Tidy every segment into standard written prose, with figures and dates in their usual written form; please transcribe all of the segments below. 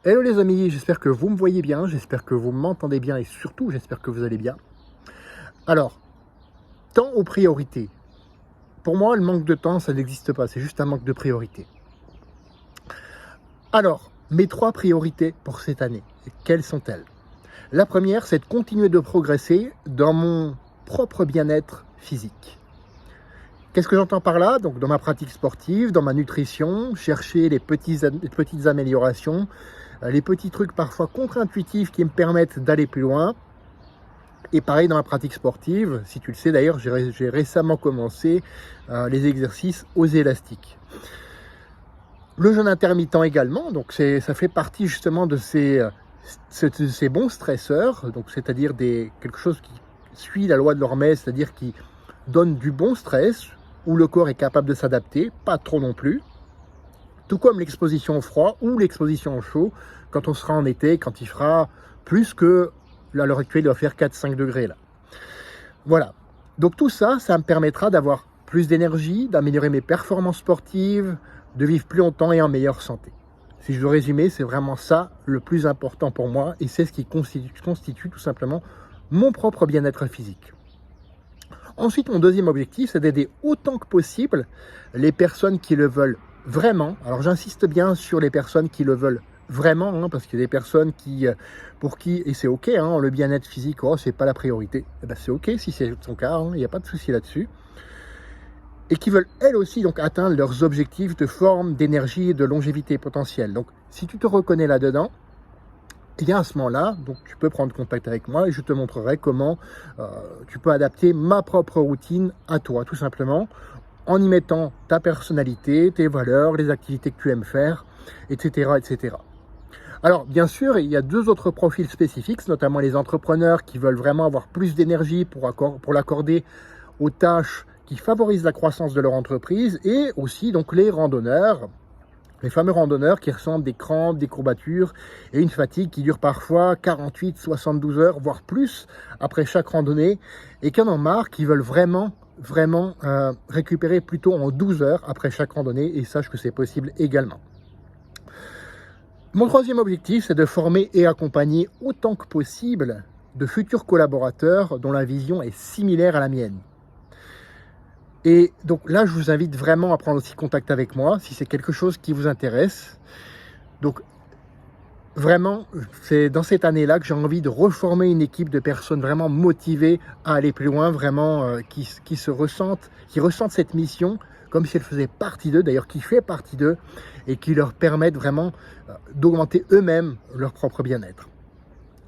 Hello les amis, j'espère que vous me voyez bien, j'espère que vous m'entendez bien et surtout j'espère que vous allez bien. Alors, temps aux priorités. Pour moi, le manque de temps, ça n'existe pas, c'est juste un manque de priorité. Alors, mes 3 priorités pour cette année, quelles sont-elles? La première, c'est de continuer de progresser dans mon propre bien-être physique. Qu'est-ce que j'entends par là? Donc, dans ma pratique sportive, dans ma nutrition, chercher les petites améliorations, les petits trucs parfois contre-intuitifs qui me permettent d'aller plus loin. Et pareil dans ma pratique sportive, si tu le sais d'ailleurs, j'ai récemment commencé les exercices aux élastiques. Le jeûne intermittent également, donc ça fait partie justement de ces bons stresseurs, donc c'est-à-dire quelque chose qui suit la loi de l'Hormèse, c'est-à-dire qui donne du bon stress, où le corps est capable de s'adapter, pas trop non plus. Tout comme l'exposition au froid ou l'exposition au chaud, quand on sera en été, quand il fera plus que, là, à l'heure actuelle, il doit faire 4-5 degrés. Là. Voilà. Donc tout ça, ça me permettra d'avoir plus d'énergie, d'améliorer mes performances sportives, de vivre plus longtemps et en meilleure santé. Si je veux résumer, c'est vraiment ça le plus important pour moi et c'est ce qui constitue tout simplement mon propre bien-être physique. Ensuite, mon deuxième objectif, c'est d'aider autant que possible les personnes qui le veulent vraiment. Alors, j'insiste bien sur les personnes qui le veulent vraiment, parce qu'il y a des personnes pour qui, et c'est ok, le bien-être physique, c'est pas la priorité. Eh ben, c'est ok si c'est son cas, il n'y a pas de souci là-dessus. Et qui veulent elles aussi donc atteindre leurs objectifs de forme, d'énergie et de longévité potentielle. Donc, si tu te reconnais là-dedans, et à ce moment-là, donc tu peux prendre contact avec moi et je te montrerai comment tu peux adapter ma propre routine à toi, tout simplement, en y mettant ta personnalité, tes valeurs, les activités que tu aimes faire, etc., etc. Alors, bien sûr, il y a 2 autres profils spécifiques, notamment les entrepreneurs qui veulent vraiment avoir plus d'énergie pour l'accorder aux tâches qui favorisent la croissance de leur entreprise et aussi donc les randonneurs, les fameux randonneurs qui ressentent des crampes, des courbatures et une fatigue qui dure parfois 48, 72 heures, voire plus après chaque randonnée et qui en ont marre, qui veulent vraiment récupérer plutôt en 12 heures après chaque randonnée et sache que c'est possible également. Mon troisième objectif, c'est de former et accompagner autant que possible de futurs collaborateurs dont la vision est similaire à la mienne. Et donc là, je vous invite vraiment à prendre aussi contact avec moi si c'est quelque chose qui vous intéresse. Donc vraiment, c'est dans cette année-là que j'ai envie de reformer une équipe de personnes vraiment motivées à aller plus loin, vraiment qui ressentent cette mission comme si elle faisait partie d'eux, d'ailleurs qui fait partie d'eux, et qui leur permettent vraiment d'augmenter eux-mêmes leur propre bien-être.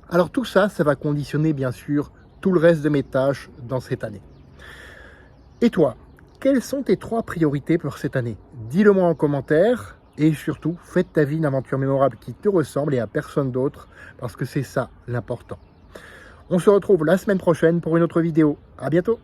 Alors tout ça, ça va conditionner bien sûr tout le reste de mes tâches dans cette année. Et toi, quelles sont tes 3 priorités pour cette année? Dis-le moi en commentaire et surtout, fais de ta vie une aventure mémorable qui te ressemble et à personne d'autre parce que c'est ça l'important. On se retrouve la semaine prochaine pour une autre vidéo. À bientôt!